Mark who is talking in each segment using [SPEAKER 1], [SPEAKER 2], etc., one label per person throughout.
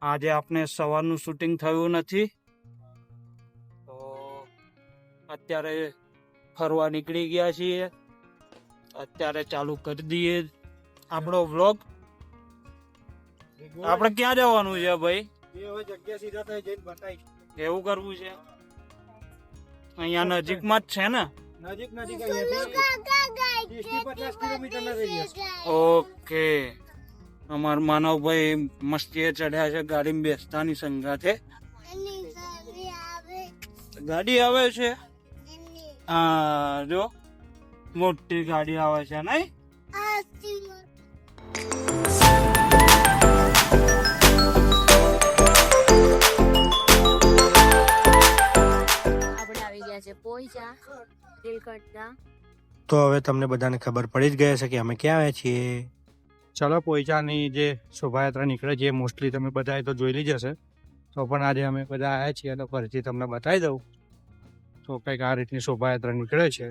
[SPEAKER 1] આજે આપણે સવારનું શૂટિંગ થયું નથી, તો અત્યારે ફરવા નીકળી ગયા છીએ. અત્યારે ચાલુ કરી દઈએ આપણો વ્લોગ. આપણે ક્યાં જવાનું છે ભાઈ? એવું કરવું છે? અહીંયા નજીકમાં જ છે ને? ઓકે. અમાર માનવભાઈ મસ્તીએ ચડ્યા છે ગાડીમાં બેસતાની સંગાથે. ગાડી આવે છે, હા જો મોટી ગાડી આવે છે નહીં?
[SPEAKER 2] તો હવે તમને બધાને ખબર પડી જ ગઈ હશે કે અમે ક્યાં આવ્યા છીએ.
[SPEAKER 1] ચલો, પોઈચાની જે શોભાયાત્રા નીકળે છે મોસ્ટલી તમે બધાએ તો જોઈ જ હશે, તો પણ આજે અમે બધા આવ્યા છીએ તો ફરીથી તમને બતાવી દઉં. તો કંઈક આ રીતની શોભાયાત્રા નીકળે છે.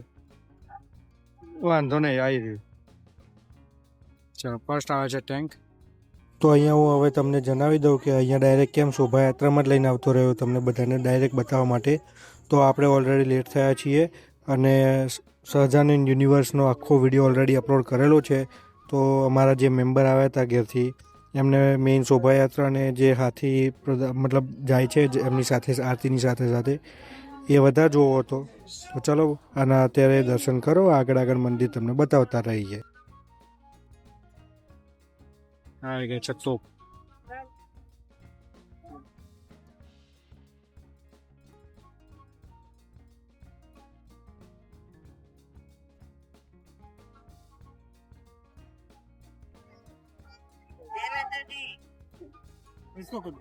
[SPEAKER 1] વાંધો નહીં, આવી રહ્યું. ચલો, ફર્સ્ટ આવે છે ટેન્ક.
[SPEAKER 2] તો અહીંયા હું હવે તમને જણાવી દઉં કે અહીંયા ડાયરેક્ટ કેમ શોભાયાત્રામાં જ લઈને આવતો રહ્યો તમને બધાને ડાયરેક્ટ બતાવવા માટે. તો આપણે ઓલરેડી લેટ થયા છીએ અને સહજાનંદ યુનિવર્સનો આખો વિડીયો ઓલરેડી અપલોડ કરેલો છે. તો અમારા જે મેમ્બર આવ્યા હતા ઘેરથી, એમને મેઇન શોભાયાત્રાને જે હાથી મતલબ જાય છે એમની સાથે આરતીની સાથે સાથે એ બધા જોવો હતો. તો ચલો, અને અત્યારે દર્શન કરો, આગળ આગળ મંદિર તમને બતાવતા રહીએ.
[SPEAKER 1] આવી ગઈ છે તોપ. इसको कर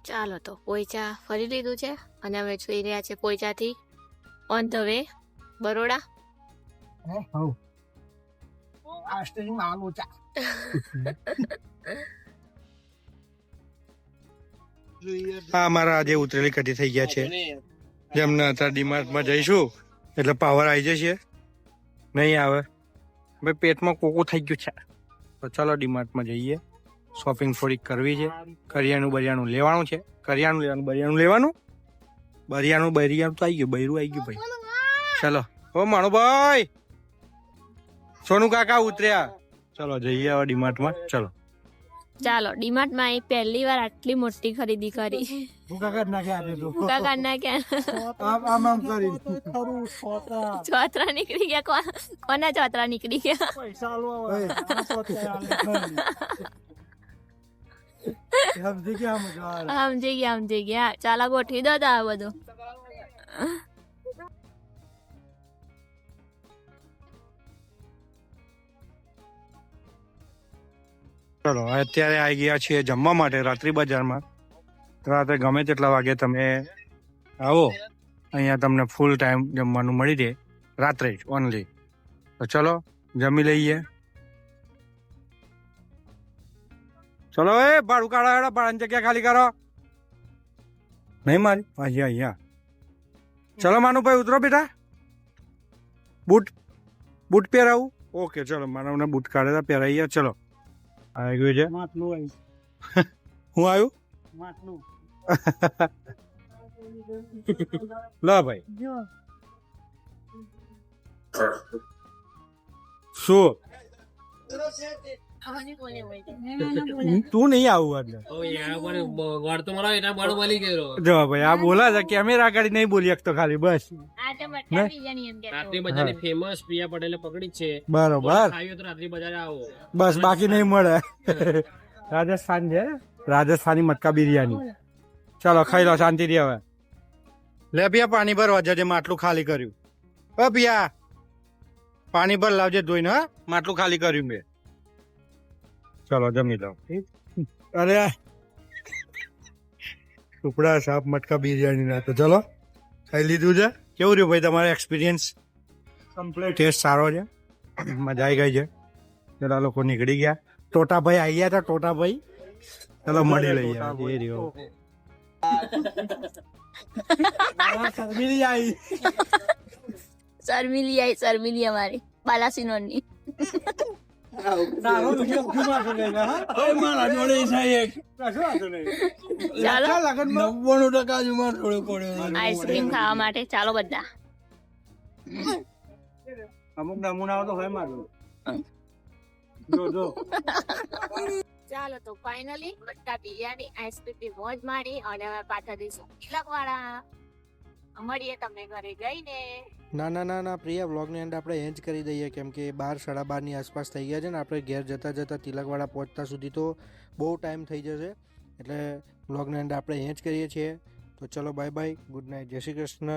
[SPEAKER 3] ચાલો, તો પોઈચા ફરી લીધું છે અને અમે જોઈ રહ્યા છે પોઈચાથી ઓન ધ વે બરોડા.
[SPEAKER 2] હા, અમારા આજે ઉતરેલી કઢી થઈ ગયા છે. જેમને અત્યારે ડીમાર્ટમાં જઈશું એટલે પાવર આવી જશે. નહીં આવે ભાઈ, પેટમાં કોકો થઈ ગયું છે. તો ચાલો ડીમાર્ટમાં જઈએ, શોપિંગ થોડીક કરવી છે. કરિયાણું બરિયાણું લેવાનું છે. કરિયાણું લેવાનું, બરિયાણું લેવાનું. બરિયાણું તો આવી ગયું, બૈરું આવી ગયું ભાઈ. ચલો, ઓ માણો ભાઈ, સોનું કાકા ઉતર્યા. ચલો જઈએ હવે ડીમાર્ટમાં. ચલો
[SPEAKER 3] ચાલો, ડીમાર્ટમાં અહીં પહેલી વાર આટલી મોટી ખરીદી કરી. ચોતરા નીકળી ગયા. કોના ચોતરા નીકળી ગયા? સમજી ગયા. ચાલો, ગોઠવી દો આ બધું.
[SPEAKER 2] ચલો, અત્યારે આવી ગયા છીએ જમવા માટે રાત્રિ બજારમાં. રાત્રે ગમે તેટલા વાગે તમે આવો, અહીંયા તમને ફૂલ ટાઈમ જમવાનું મળી રહે, રાત્રે જ ઓનલી. તો ચલો જમી લઈએ.
[SPEAKER 1] ચલો એ ભાડું કાઢો હેડો, ભાડાની જગ્યા ખાલી કરો. નહીં મારી અહીંયા. ચલો માનુભાઈ ઉતરો બેટા. બૂટ પહેરાવું? ઓકે ચલો, માનવને બૂટ કાઢેલા પહેરાઈએ. ચલો આવી ગયું છે માટલું. હું આવ્યું માટલું. લો ભાઈ શું તું નહીં આવું એટલે જો ભાઈ આ બોલા છે કેમેરા આગળ નહીં બોલી શકતો ખાલી બસ.
[SPEAKER 4] ફેમસ પ્રિયા પટેલે પકડી છે
[SPEAKER 1] બરોબર
[SPEAKER 4] આવ્યો તો રાત્રિ બજારે આવો.
[SPEAKER 1] બસ બાકી નહીં મળે. રાજસ્થાન છે, રાજસ્થાની મટકા બિરયાની. ચલો ખાઈ લો શાંતિથી. હવે લે પિયા પાણી ભરવા જજે, માટલું ખાલી કર્યું. ઓ પિયા પાણી ભર લાવજે ધોઈને. હા માટલું ખાલી કર્યું મેં. ચલો જમી લો. અરે ટુકડા સાપ મટકા બિરયાની ના તો ચલો ખાઈ લીધું છે. કેવું રહ્યું ભાઈ તમારો એક્સપિરિયન્સ? કમ્પ્લીટ ટેસ્ટ સારો છે, મજા આવી ગઈ છે. પેલા લોકો નીકળી ગયા. ટોટાભાઈ આવી ગયા હતા. ટોટાભાઈ ચલો મળી લઈએ. એ રહ્યો
[SPEAKER 3] શર્મિલી અમારી બાલાસિનોરની. આઈસ્ક્રીમ ખાવા માટે ચાલો બધા.
[SPEAKER 1] અમુક નમૂનાઓ તો હોય મારું.
[SPEAKER 3] ચાલો તો ફાઇનલી મટકા બિરયાની આઈસ્ક્રીમ મોજ મારી અને હવે પાછા જઈશું તિલકવાડા. મળીએ તમને ઘરે જઈને.
[SPEAKER 2] ના પ્રિયા, વ્લોગને એન્ડ આપણે એ જ કરી દઈએ, કેમ કે 12, 12:30 આસપાસ થઈ ગયા છે ને આપણે ઘેર જતા તિલકવાડા પહોંચતા સુધી તો બહુ ટાઈમ થઈ જશે. એટલે વ્લોગને એન્ડ આપણે એ જ કરીએ છીએ. તો ચલો બાય બાય, ગુડ નાઇટ, જય શ્રી કૃષ્ણ.